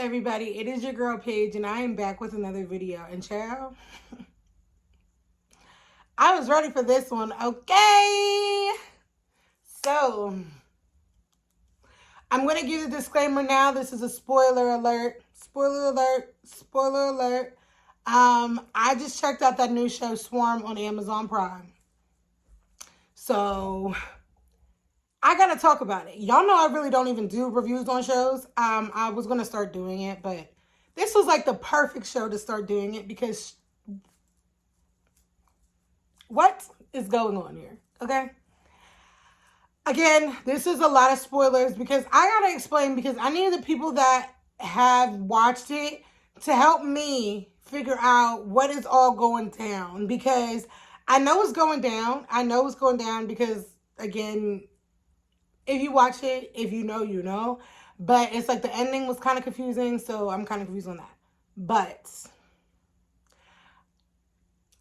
everybody? It is your girl Paige, and I am back with another video. And child, I was ready for this one. Okay, so I'm gonna give the disclaimer now. This is a spoiler alert. Spoiler alert. Spoiler alert. I just checked out that new show Swarm on Amazon Prime. So I gotta talk about it. Y'all know I really don't even do reviews on shows. I was gonna start doing it, but this was like the perfect show to start doing it because what is going on here? Okay. Again, this is a lot of spoilers because I gotta explain, because I need the people that have watched it to help me figure out what is all going down, because I know it's going down. I know it's going down because, again, if you watch it, if you know, you know. But it's like the ending was kind of confusing, so I'm kind of confused on that. But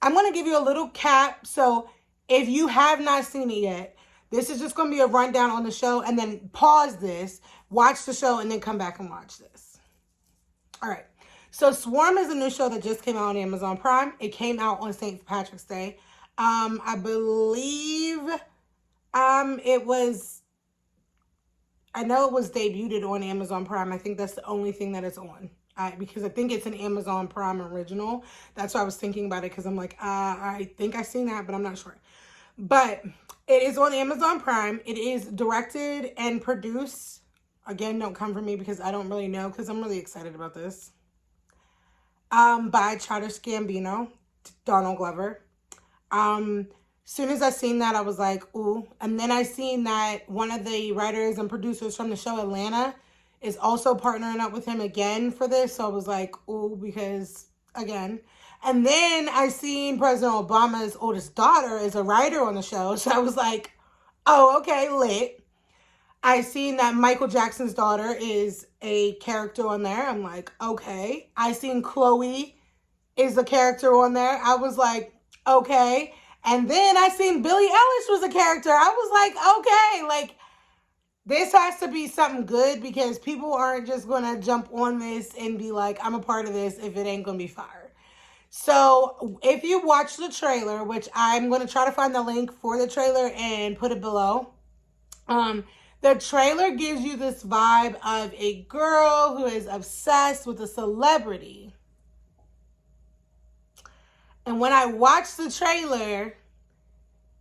I'm going to give you a little cap. So if you have not seen it yet, this is just going to be a rundown on the show, and then pause this, watch the show, and then come back and watch this. All right. So Swarm is a new show that just came out on Amazon Prime. It came out on St. Patrick's Day. I believe it was, I know it was debuted on Amazon Prime. I think that's the only thing that it's on. Because I think it's an Amazon Prime original. That's why I was thinking about it, because I'm like, I think I've seen that, but I'm not sure. But it is on Amazon Prime. It is directed and produced. Again, don't come for me because I don't really know, because I'm really excited about this. By Childish Gambino, Donald Glover. Soon as I seen that, I was like, ooh. And then I seen that one of the writers and producers from the show Atlanta is also partnering up with him again for this. So I was like, ooh, because again. And then I seen President Obama's oldest daughter is a writer on the show. So I was like, oh, okay, lit. I seen that Michael Jackson's daughter is a character on there. I'm like, okay. I seen Chloe is a character on there. I was like, okay. And then I seen Billie Eilish was a character. I was like, okay, like, this has to be something good, because people aren't just going to jump on this and be like, I'm a part of this if it ain't going to be fire. So if you watch the trailer, which I'm going to try to find the link for the trailer and put it below. The trailer gives you this vibe of a girl who is obsessed with a celebrity. And when I watched the trailer,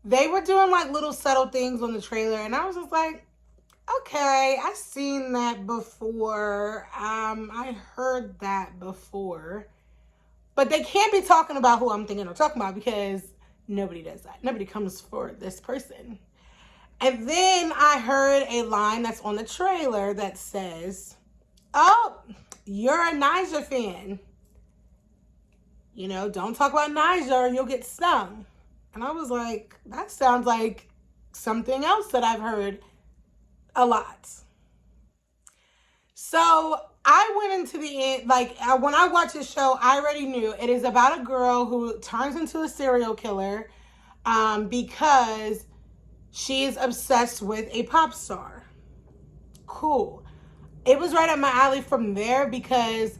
they were doing like little subtle things on the trailer. And I was just like, okay, I've seen that before. I heard that before. But they can't be talking about who I'm thinking of talking about, because nobody does that. Nobody comes for this person. And then I heard a line that's on the trailer that says, oh, you're a Nyjah fan. You know, don't talk about Nyjah or you'll get stung. And I was like, that sounds like something else that I've heard a lot. So I went into the end, like, when I watched this show, I already knew it is about a girl who turns into a serial killer because she is obsessed with a pop star. Cool. It was right up my alley from there because,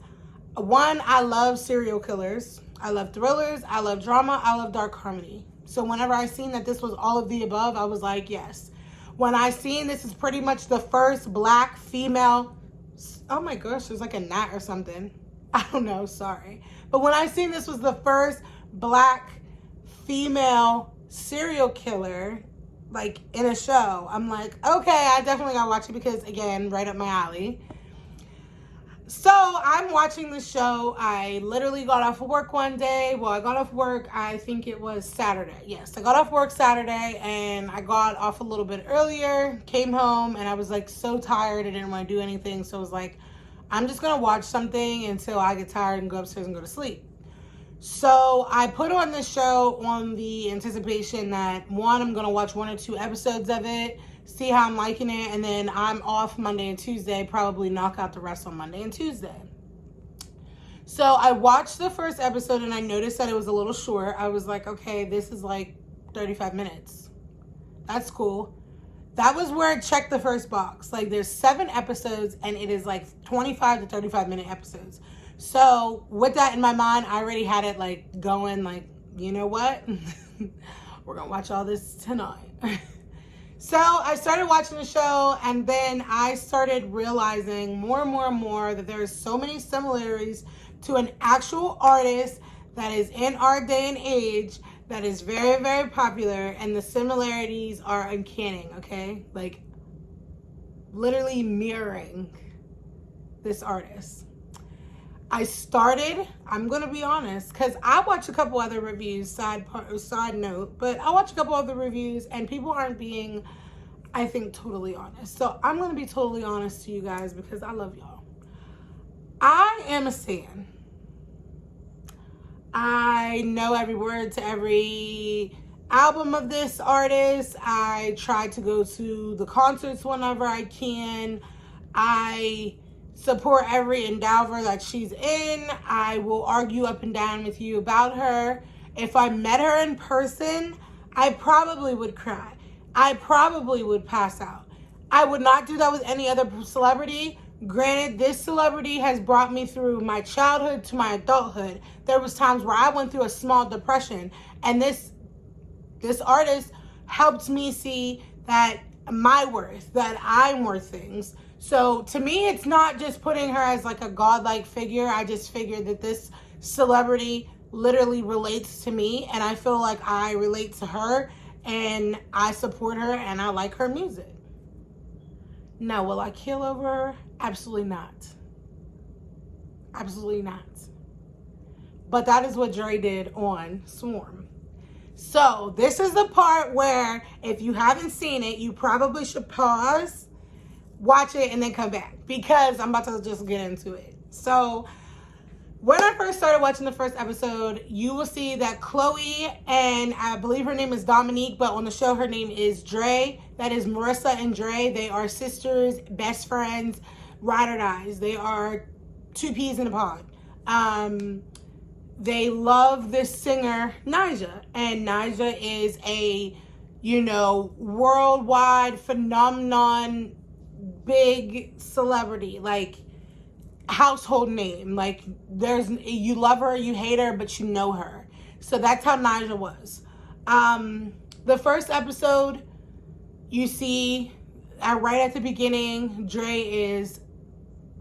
one, I love serial killers. I love thrillers. I love drama. I love dark comedy. So whenever I seen that this was all of the above, I was like, yes. When I seen this is pretty much the first black female, oh my gosh, there's like a gnat or something. I don't know, sorry. But when I seen this was the first black female serial killer, like, in a show, I'm like, okay, I definitely gotta watch it because, again, right up my alley. So I'm watching the show. I literally got off of work one day. Well, I got off work, I think it was Saturday. Yes, I got off work Saturday, and I got off a little bit earlier, came home, and I was like so tired. I didn't want to do anything. So I was like, I'm just gonna watch something until I get tired and go upstairs and go to sleep. So I put on this show on the anticipation that, one, I'm going to watch 1 or 2 episodes of it, see how I'm liking it, and then I'm off Monday and Tuesday, probably knock out the rest on Monday and Tuesday. So I watched the first episode and I noticed that it was a little short. I was like, okay, this is like 35 minutes. That's cool. that was where Check the First Box. Like, there's 7 episodes, and it is like 25 to 35-minute episodes. So with that in my mind, I already had it like going, like, you know what? We're gonna watch all this tonight. So I started watching the show, and then I started realizing more and more and more that there's so many similarities to an actual artist that is in our day and age that is very, very popular, and the similarities are uncanny, okay? Like, literally mirroring this artist. I'm gonna be honest, because I watch a couple other reviews, side note, but I watch a couple other reviews and people aren't being, I think, totally honest. So I'm gonna be totally honest to you guys because I love y'all. I am a stan. I know every word to every album of this artist. I try to go to the concerts whenever I can. I support every endeavor that she's in. I will argue up and down with you about her. If I met her in person, I probably would cry. I probably would pass out. I would not do that with any other celebrity. Granted, this celebrity has brought me through my childhood to my adulthood. There was times where I went through a small depression, and this artist helped me see that my worth, that I'm worth things. So to me, it's not just putting her as like a godlike figure. I just figured that this celebrity literally relates to me, and I feel like I relate to her, and I support her, and I like her music. Now, will I kill over her? Absolutely not. Absolutely not. But that is what Dre did on Swarm. So this is the part where if you haven't seen it, you probably should pause, watch it, and then come back, because I'm about to just get into it. So when I first started watching the first episode, you will see that Chloe, and I believe her name is Dominique, but on the show her name is Dre. That is Marissa and Dre. They are sisters, best friends, ride or dies. They are 2 peas in a pod. They love this singer, Nyjah. And Nyjah is a, worldwide phenomenon, big celebrity, like household name. Like, you love her, you hate her, but you know her. So that's how Nyjah was. The first episode, you see right at the beginning, Dre is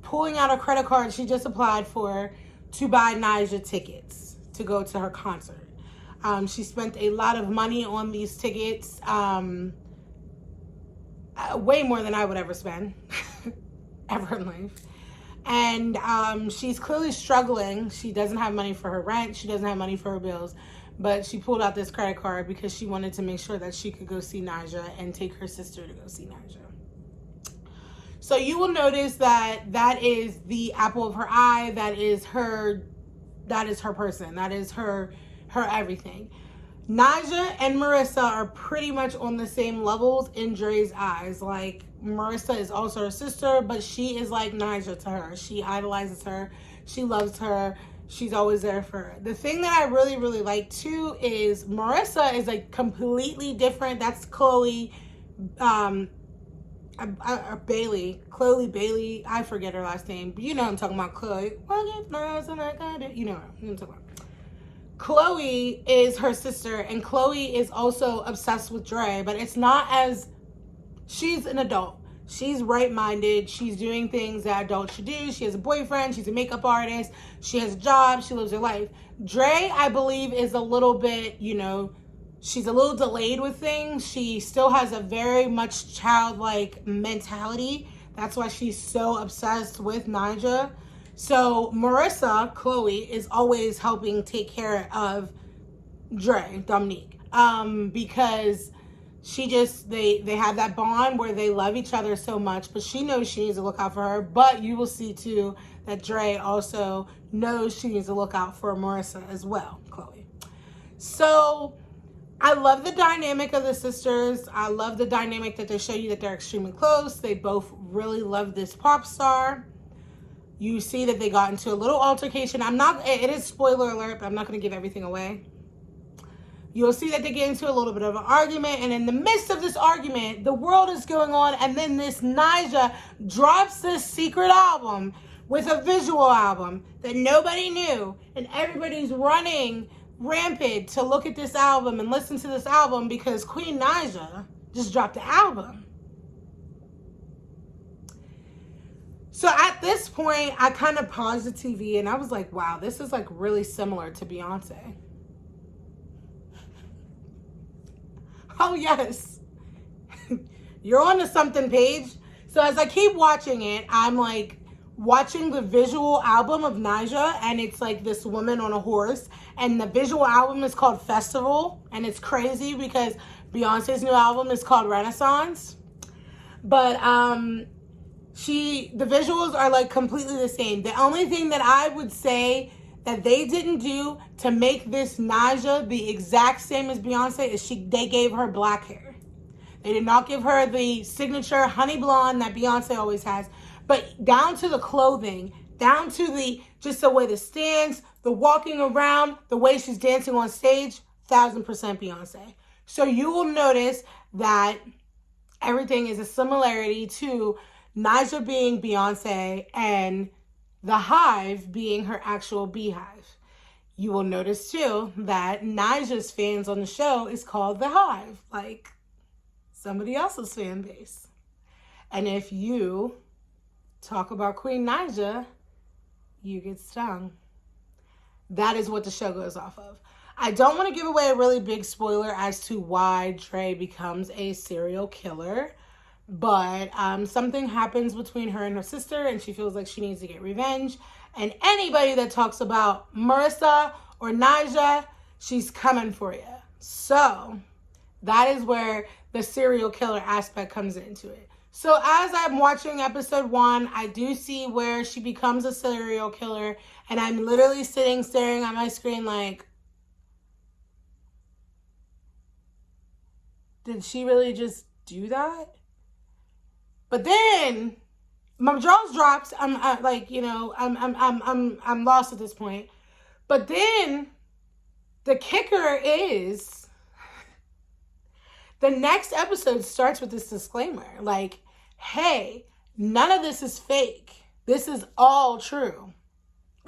pulling out a credit card she just applied for to buy Nyjah tickets to go to her concert. She spent a lot of money on these tickets, way more than I would ever spend ever in life. And she's clearly struggling. She doesn't have money for her rent. She doesn't have money for her bills. But she pulled out this credit card because she wanted to make sure that she could go see Nyjah and take her sister to go see Nyjah. So you will notice that is the apple of her eye. That is her person. That is her everything. Nyjah and Marissa are pretty much on the same levels in Dre's eyes. Like, Marissa is also her sister, but she is like Nyjah to her. She idolizes her. She loves her. She's always there for her. The thing that I really, really like too is Marissa is like completely different. That's Chloe, Bailey. I forget her last name, but you know what I'm talking about. Chloe. You know what I'm talking about. Chloe is her sister, and Chloe is also obsessed with Dre, but it's not as, she's an adult. She's right-minded. She's doing things that adults should do. She has a boyfriend. She's a makeup artist. She has a job. She lives her life. Dre, I believe, is a little bit, she's a little delayed with things. She still has a very much childlike mentality. That's why she's so obsessed with Nyjah. So Marissa, Chloe, is always helping take care of Dre, Dominique, because they have that bond where they love each other so much, but she knows she needs to look out for her. But you will see too that Dre also knows she needs to look out for Marissa as well, Chloe. So I love the dynamic of the sisters. I love the dynamic that they show you that they're extremely close. They both really love this pop star. You see that they got into a little altercation. It is spoiler alert, but I'm not going to give everything away. you'll see that they get into a little bit of an argument, and in the midst of this argument, the world is going on, and then this Nyjah drops this secret album with a visual album that nobody knew, and everybody's running rampant to look at this album and listen to this album because Queen Nyjah just dropped the album. So at this point, I kind of paused the TV and I was like, wow, this is like really similar to Beyonce. Oh, yes. You're on to something, Paige. So as I keep watching it, I'm like watching the visual album of Nyjah, and it's like this woman on a horse, and the visual album is called Festival, and it's crazy because Beyonce's new album is called Renaissance. But the visuals are like completely the same. The only thing that I would say that they didn't do to make this Nyjah the exact same as Beyonce is they gave her black hair. They did not give her the signature honey blonde that Beyonce always has, but down to the clothing, down to just the way the stands, the walking around, the way she's dancing on stage, 1000% Beyonce. So you will notice that everything is a similarity to Nyjah being Beyonce and the Hive being her actual beehive. You will notice too that Nyjah's fans on the show is called the Hive, like somebody else's fan base. And if you talk about Queen Nyjah, you get stung. That is what the show goes off of. I don't want to give away a really big spoiler as to why Dre becomes a serial killer, but something happens between her and her sister, and she feels like she needs to get revenge. And anybody that talks about Marissa or Nyjah, she's coming for you. So that is where the serial killer aspect comes into it. So as I'm watching episode 1, I do see where she becomes a serial killer, and I'm literally staring at my screen like, did she really just do that? But then my jaws drops. I'm lost at this point. But then the kicker is the next episode starts with this disclaimer. Like, hey, none of this is fake. This is all true.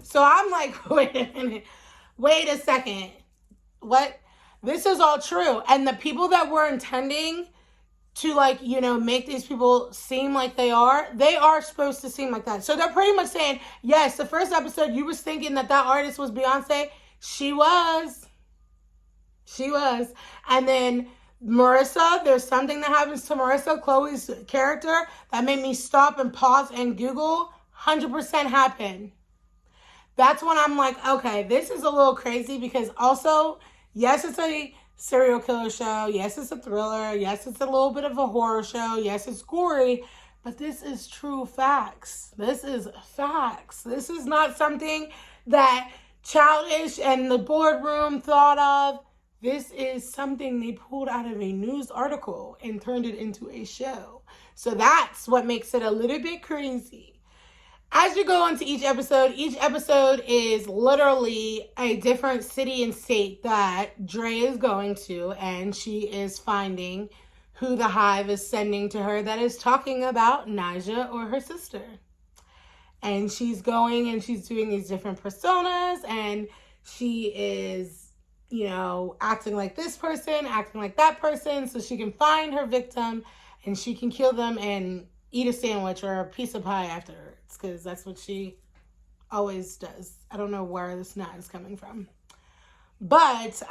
So I'm like, wait a minute. Wait a second. What? This is all true. And the people that were intending to make these people seem like they are supposed to seem like that. So they're pretty much saying, yes, the first episode you was thinking that artist was Beyonce. She was. And then Marissa, there's something that happens to Marissa, Chloe's character, that made me stop and pause and Google. 100% happened. That's when I'm like, okay, this is a little crazy, because also, yes, it's a serial killer show. Yes, it's a thriller. Yes, it's a little bit of a horror show. Yes, it's gory. But this is true facts. This is facts. This is not something that Childish and the boardroom thought of. This is something they pulled out of a news article and turned it into a show. So that's what makes it a little bit crazy. As you go into each episode is literally a different city and state that Dre is going to, and she is finding who the Hive is sending to her that is talking about Nyjah or her sister. And she's going and she's doing these different personas, and she is, acting like this person, acting like that person, so she can find her victim and she can kill them and eat a sandwich or a piece of pie afterwards, because that's what she always does. I don't know where this snot is coming from. But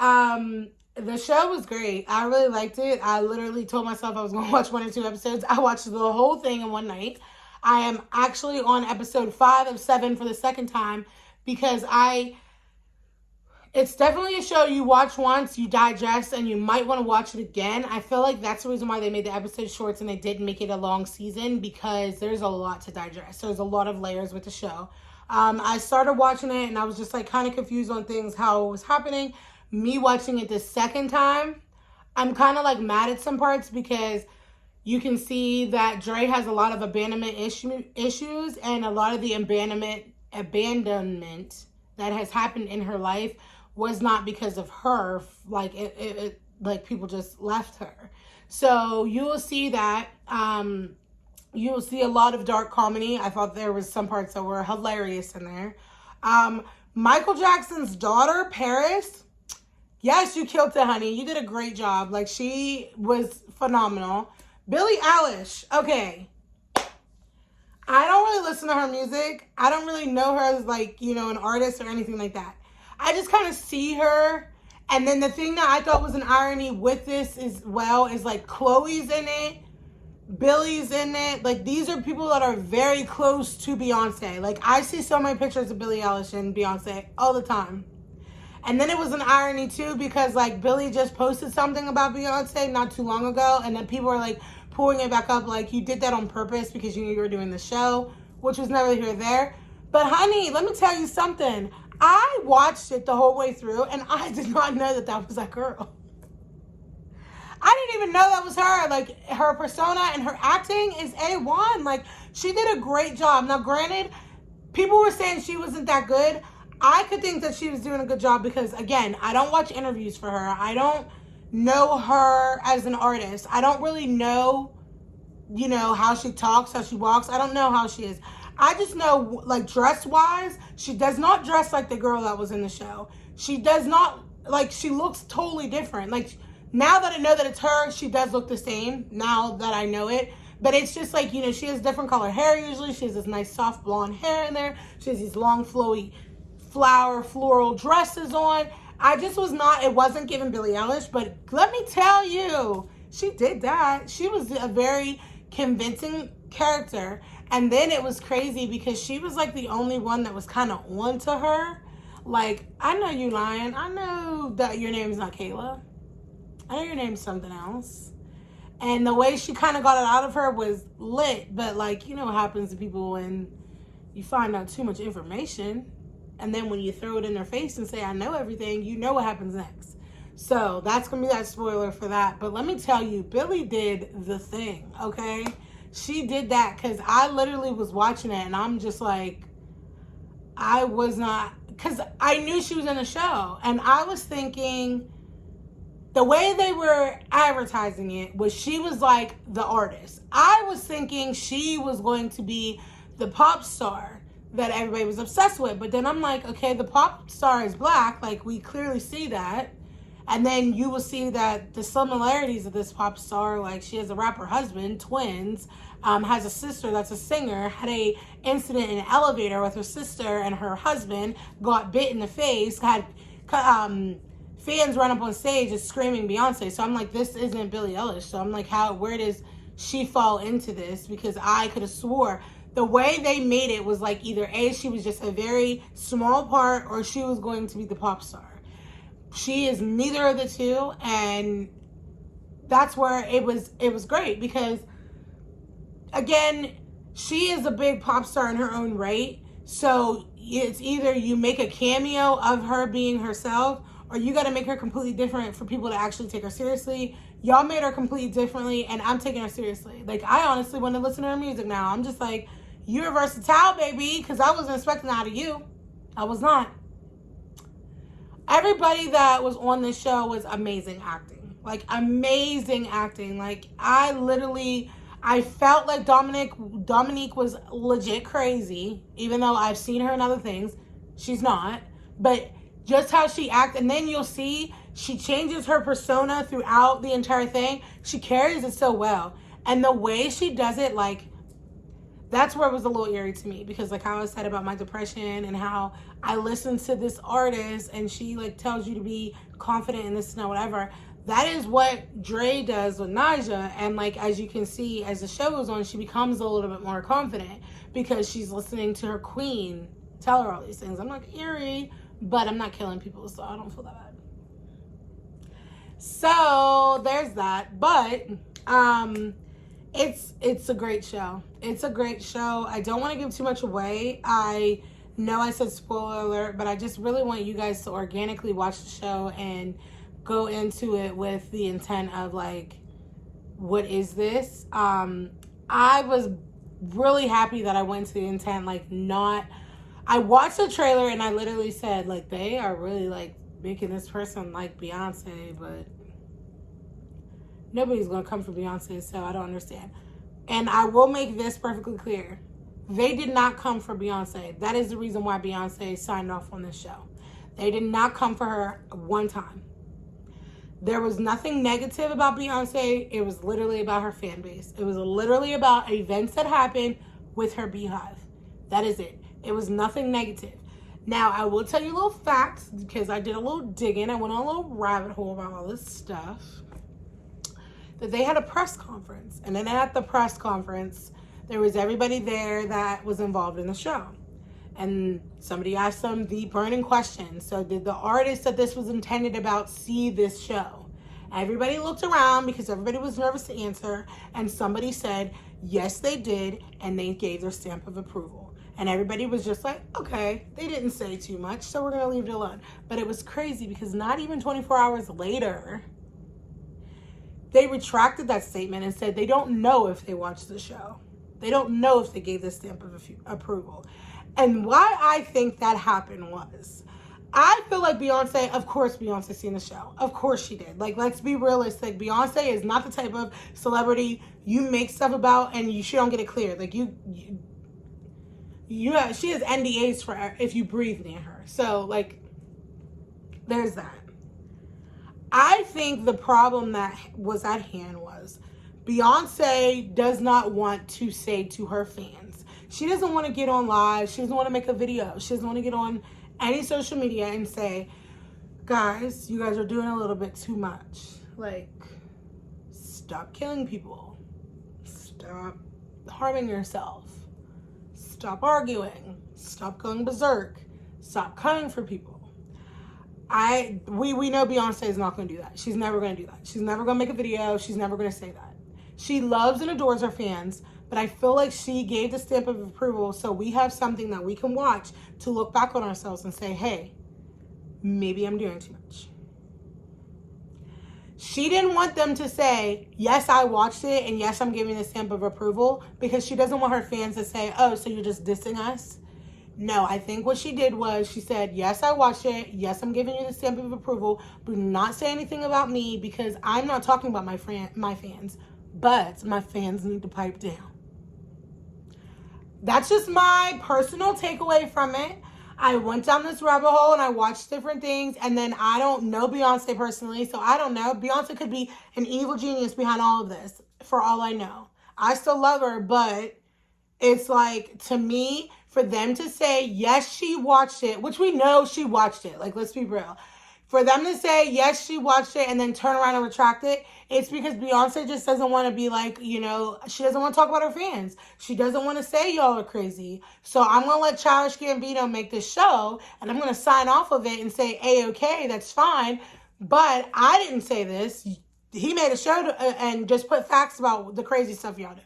the show was great. I really liked it. I literally told myself I was going to watch 1 or 2 episodes. I watched the whole thing in one night. I am actually on episode 5 of 7 for the second time, because it's definitely a show you watch once, you digest, and you might want to watch it again. I feel like that's the reason why they made the episode shorts and they didn't make it a long season, because there's a lot to digest. There's a lot of layers with the show. I started watching it and I was just kind of confused on things, how it was happening. Me watching it the second time, I'm kind of mad at some parts, because you can see that Dre has a lot of abandonment issues, and a lot of the abandonment that has happened in her life was not because of her. Like it like people just left her. So you will see that. You will see a lot of dark comedy. I thought there was some parts that were hilarious in there. Michael Jackson's daughter, Paris. Yes, you killed it, honey. You did a great job. Like, she was phenomenal. Billie Eilish. Okay. I don't really listen to her music. I don't really know her as, like, you know, an artist or anything like that. I just kind of see her. And then the thing that I thought was an irony with this as well is, like, Chloe's in it. Billie's in it. Like, these are people that are very close to Beyonce. Like, I see so many pictures of Billie Eilish and Beyonce all the time. And then it was an irony too, because like Billie just posted something about Beyonce not too long ago, and then people were like pulling it back up like you did that on purpose because you knew you were doing the show, which was never here or there. But honey, let me tell you something. I watched it the whole way through and I did not know that that was that girl. I didn't even know that was her. Like, her persona and her acting is A1. Like, she did a great job. Now, granted, people were saying she wasn't that good. I could think that she was doing a good job because, again, I don't watch interviews for her. I don't know her as an artist. I don't really know, you know, how she talks, how she walks. I don't know how she is. I just know, like, dress-wise, she does not dress like the girl that was in the show. She does not, like, she looks totally different. Like, now that I know that it's her, she does look the same, now that I know it. But it's just like, you know, she has different color hair usually. She has this nice soft blonde hair in there. She has these long, flowy floral dresses on. I just was not, it wasn't giving Billie Eilish. But let me tell you, she did that. She was a very convincing character. And then it was crazy because she was like the only one that was kind of on to her. Like, I know you lying. I know that your name's not Kayla. I know your name's something else. And the way she kind of got it out of her was lit. But, like, you know what happens to people when you find out too much information. And then when you throw it in their face and say, I know everything, you know what happens next. So that's going to be that spoiler for that. But let me tell you, Billie did the thing, okay? She did that because I literally was watching it. And I'm just like, I was not, because I knew she was in the show. And I was thinking, the way they were advertising it was she was like the artist. I was thinking she was going to be the pop star that everybody was obsessed with. But then I'm like, okay, the pop star is black. Like, we clearly see that. And then you will see that the similarities of this pop star, like she has a rapper husband, twins, has a sister that's a singer, had a incident in an elevator with her sister and her husband, got bit in the face, had fans run up on stage and screaming Beyonce. So I'm like, this isn't Billie Eilish. So I'm like, where does she fall into this? Because I could have swore the way they made it was like either A, she was just a very small part, or she was going to be the pop star. She is neither of the two, and that's where it was great because, again, she is a big pop star in her own right. So it's either you make a cameo of her being herself, or you got to make her completely different for people to actually take her seriously. Y'all made her completely differently, and I'm taking her seriously. Like, I honestly want to listen to her music now. I'm just like, you're versatile, baby, because I wasn't expecting that of you. I was not. Everybody that was on this show was amazing acting. Like, amazing acting. Like, I felt like Dominique was legit crazy, even though I've seen her in other things. She's not. But just how she acted, and then you'll see she changes her persona throughout the entire thing. She carries it so well. And the way she does it, like, that's where it was a little eerie to me, because like how I said about my depression and how I listened to this artist and she like tells you to be confident in this and whatever. That is what Dre does with Naija. And like, as you can see, as the show goes on, she becomes a little bit more confident because she's listening to her queen tell her all these things. I'm like, eerie, but I'm not killing people, so I don't feel that bad. So there's that. But it's a great show. It's a great show. I don't want to give too much away. I know I said spoiler alert, but I just really want you guys to organically watch the show and go into it with the intent of like, what is this? I was really happy that I went to the intent, like, not, I watched the trailer and I literally said, like, they are really like making this person like Beyonce, but nobody's gonna come for Beyonce, so I don't understand. And I will make this perfectly clear. They did not come for Beyonce. That is the reason why Beyonce signed off on this show. They did not come for her one time. There was nothing negative about Beyonce. It was literally about her fan base. It was literally about events that happened with her beehive. That is it. It was nothing negative. Now, I will tell you little facts because I did a little digging. I went on a little rabbit hole about all this stuff. That they had a press conference. And then at the press conference, there was everybody there that was involved in the show. And somebody asked them the burning question. So did the artist that this was intended about see this show? Everybody looked around because everybody was nervous to answer. And somebody said, yes, they did. And they gave their stamp of approval. And everybody was just like, okay, they didn't say too much, so we're going to leave it alone. But it was crazy because not even 24 hours later, they retracted that statement and said they don't know if they watched the show. They don't know if they gave the stamp of approval. And why I think that happened was, I feel like Beyonce, of course Beyonce seen the show. Of course she did. Like, let's be realistic. Beyonce is not the type of celebrity you make stuff about and she don't get it cleared. Like, she has NDAs for if you breathe near her. So, like, there's that. I think the problem that was at hand was Beyonce does not want to say to her fans. She doesn't want to get on live. She doesn't want to make a video. She doesn't want to get on any social media and say, guys, you guys are doing a little bit too much. Like, stop killing people. Stop harming yourself. Stop arguing. Stop going berserk. Stop coming for people. We know Beyonce is not going to do that. She's never going to do that. She's never going to make a video. She's never going to say that. She loves and adores her fans, but I feel like she gave the stamp of approval so we have something that we can watch to look back on ourselves and say, hey, maybe I'm doing too much. She didn't want them to say, yes, I watched it, and yes, I'm giving the stamp of approval, because she doesn't want her fans to say, oh, so you're just dissing us? No, I think what she did was she said, yes, I watched it. Yes, I'm giving you the stamp of approval. But do not say anything about me because I'm not talking about my fans. But my fans need to pipe down. That's just my personal takeaway from it. I went down this rabbit hole and I watched different things. And then I don't know Beyonce personally. So I don't know. Beyonce could be an evil genius behind all of this for all I know. I still love her, but it's like, to me, for them to say, yes, she watched it, which we know she watched it. Like, let's be real. For them to say, yes, she watched it and then turn around and retract it, it's because Beyonce just doesn't want to be like, she doesn't want to talk about her fans. She doesn't want to say y'all are crazy. So I'm going to let Childish Gambino make this show and I'm going to sign off of it and say, A-okay, that's fine. But I didn't say this. He made a show and just put facts about the crazy stuff y'all do.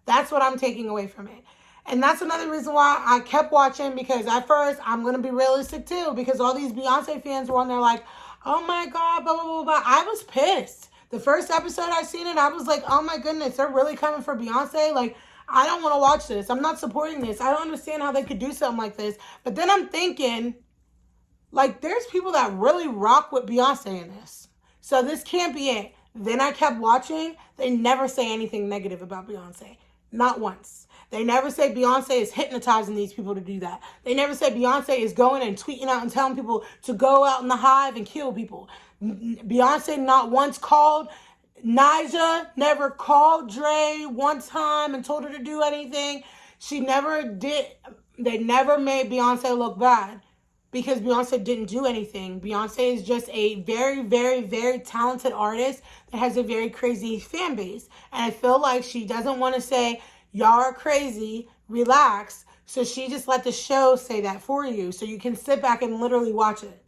That's what I'm taking away from it. And that's another reason why I kept watching, because at first, I'm going to be realistic too, because all these Beyonce fans were on there like, oh my God, blah, blah, blah, blah. I was pissed. The first episode I seen it, I was like, oh my goodness, they're really coming for Beyonce? Like, I don't want to watch this. I'm not supporting this. I don't understand how they could do something like this. But then I'm thinking, like, there's people that really rock with Beyonce in this. So this can't be it. Then I kept watching. They never say anything negative about Beyonce. Not once. They never say Beyonce is hypnotizing these people to do that. They never say Beyonce is going and tweeting out and telling people to go out in the hive and kill people. Beyonce not once called Nyjah, never called Dre one time and told her to do anything. She never did. They never made Beyonce look bad because Beyonce didn't do anything. Beyonce is just a very, very, very talented artist that has a very crazy fan base. And I feel like she doesn't want to say, y'all are crazy, relax. So she just let the show say that for you so you can sit back and literally watch it.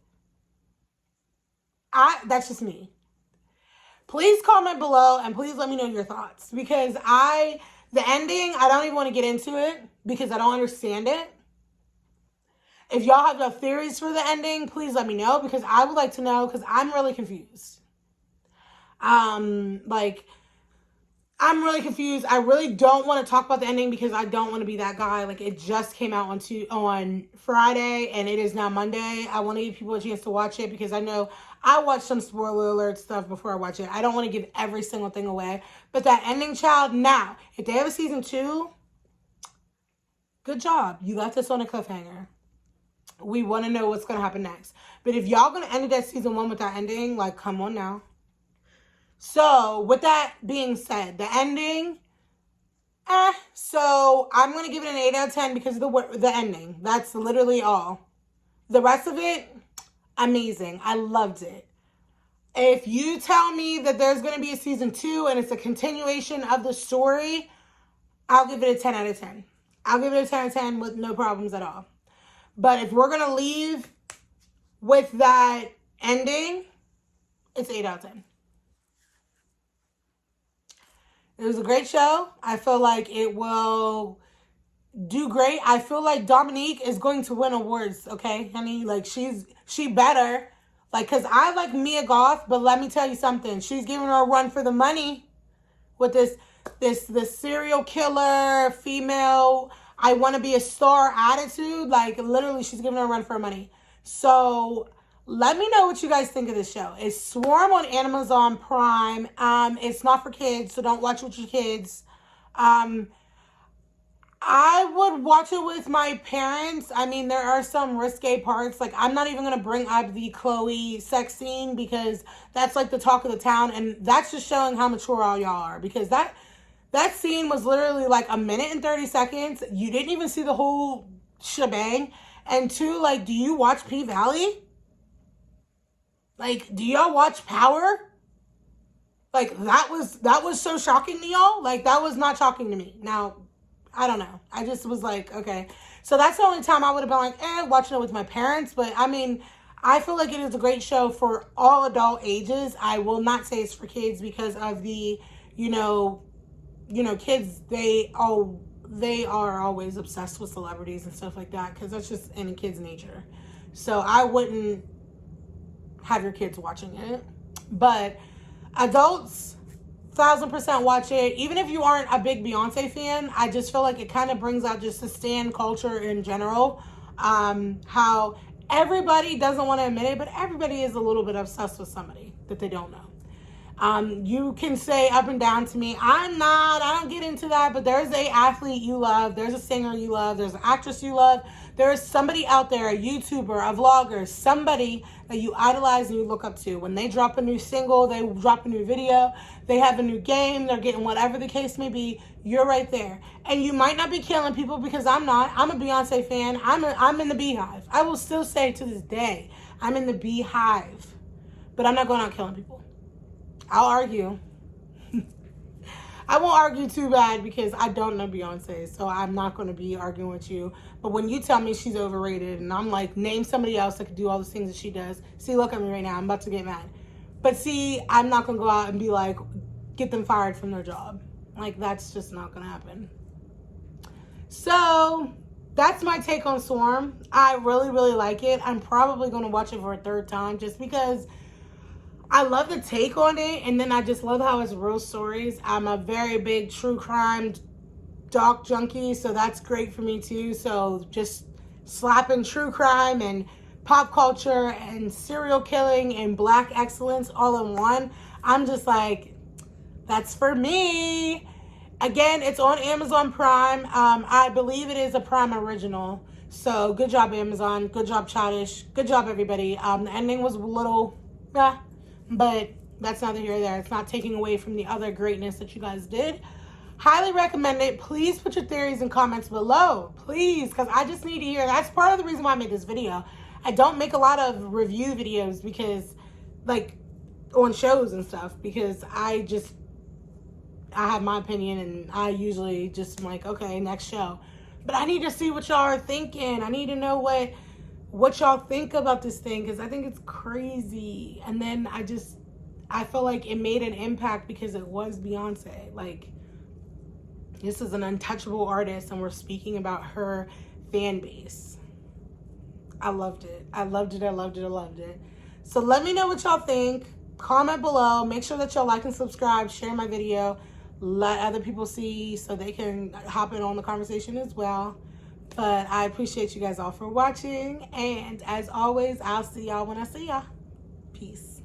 That's just me. Please comment below and please let me know your thoughts, because the ending, I don't even want to get into it because I don't understand it. If y'all have no theories for the ending, please let me know, because I would like to know, because I'm really confused. Like, I'm really confused. I really don't want to talk about the ending because I don't want to be that guy. Like, it just came out on Friday and it is now Monday. I want to give people a chance to watch it because I know I watch some spoiler alert stuff before I watch it. I don't want to give every single thing away. But that ending, child, now, if they have a season 2, good job. You left us on a cliffhanger. We want to know what's going to happen next. But if y'all going to end it at season 1 with that ending, like, come on now. So, with that being said, the ending, so I'm going to give it an 8 out of 10 because of the ending. That's literally all. The rest of it, amazing. I loved it. If you tell me that there's going to be a season 2 and it's a continuation of the story, I'll give it a 10 out of 10. I'll give it a 10 out of 10 with no problems at all. But if we're going to leave with that ending, it's 8 out of 10. It was a great show. I feel like it will do great. I feel like Dominique is going to win awards, okay, honey? Like, she better. Like, because I like Mia Goth, but let me tell you something. She's giving her a run for the money with this serial killer, female, I want to be a star attitude. Like, literally, she's giving her a run for her money. So, let me know what you guys think of this show. It's Swarm on Amazon Prime. It's not for kids, so don't watch it with your kids. I would watch it with my parents. I mean, there are some risque parts. Like, I'm not even going to bring up the Chloe sex scene because that's like the talk of the town. And that's just showing how mature all y'all are. Because that scene was literally like a minute and 30 seconds. You didn't even see the whole shebang. And 2, like, do you watch P-Valley? Like, do y'all watch Power? Like, that was so shocking to y'all. Like, that was not shocking to me. Now, I don't know. I just was like, okay. So that's the only time I would have been like, watching it with my parents. But, I mean, I feel like it is a great show for all adult ages. I will not say it's for kids because of the, kids, they are always obsessed with celebrities and stuff like that because that's just in a kid's nature. So I wouldn't have your kids watching it. But adults, 1000% watch it. Even if you aren't a big Beyonce fan, I just feel like it kind of brings out just the stan culture in general. How everybody doesn't want to admit it, but everybody is a little bit obsessed with somebody that they don't know. You can say up and down to me, I don't get into that, but there's a athlete you love, there's a singer you love, there's an actress you love, there's somebody out there, a YouTuber, a vlogger, somebody that you idolize and you look up to. When they drop a new single, they drop a new video, they have a new game, they're getting whatever the case may be, you're right there. And you might not be killing people because I'm not. I'm a Beyonce fan. I'm in the Beehive. I will still say to this day, I'm in the Beehive. But I'm not going out killing people. I'll argue. I won't argue too bad because I don't know Beyonce, so I'm not going to be arguing with you. But when you tell me she's overrated and I'm like, name somebody else that could do all the things that she does. See, look at me right now. I'm about to get mad. But see, I'm not going to go out and be like, get them fired from their job. Like, that's just not going to happen. So, that's my take on Swarm. I really, really like it. I'm probably going to watch it for a 3rd time just because I love the take on it, and then I just love how it's real stories. I'm a very big true crime doc junkie, so that's great for me too. So just slapping true crime and pop culture and serial killing and black excellence all in one. I'm just like, that's for me. Again, it's on Amazon Prime. I believe it is a Prime original. So good job, Amazon. Good job, Childish. Good job, everybody. The ending was a little, but that's neither here nor there. It's not taking away from the other greatness that you guys did. Highly recommend it. Please put your theories in comments below. Please, because I just need to hear. That's part of the reason why I made this video. I don't make a lot of review videos because, like, on shows and stuff, because I have my opinion and I usually just am like, okay, next show. But I need to see what y'all are thinking. I need to know what y'all think about this thing because I think it's crazy. And then I feel like it made an impact because it was Beyonce. Like, this is an untouchable artist and we're speaking about her fan base. I loved it. I loved it. I loved it. I loved it. So let me know what y'all think. Comment below. Make sure that y'all like and subscribe. Share my video. let other people see so they can hop in on the conversation as well. But I appreciate you guys all for watching. And as always, I'll see y'all when I see y'all. Peace.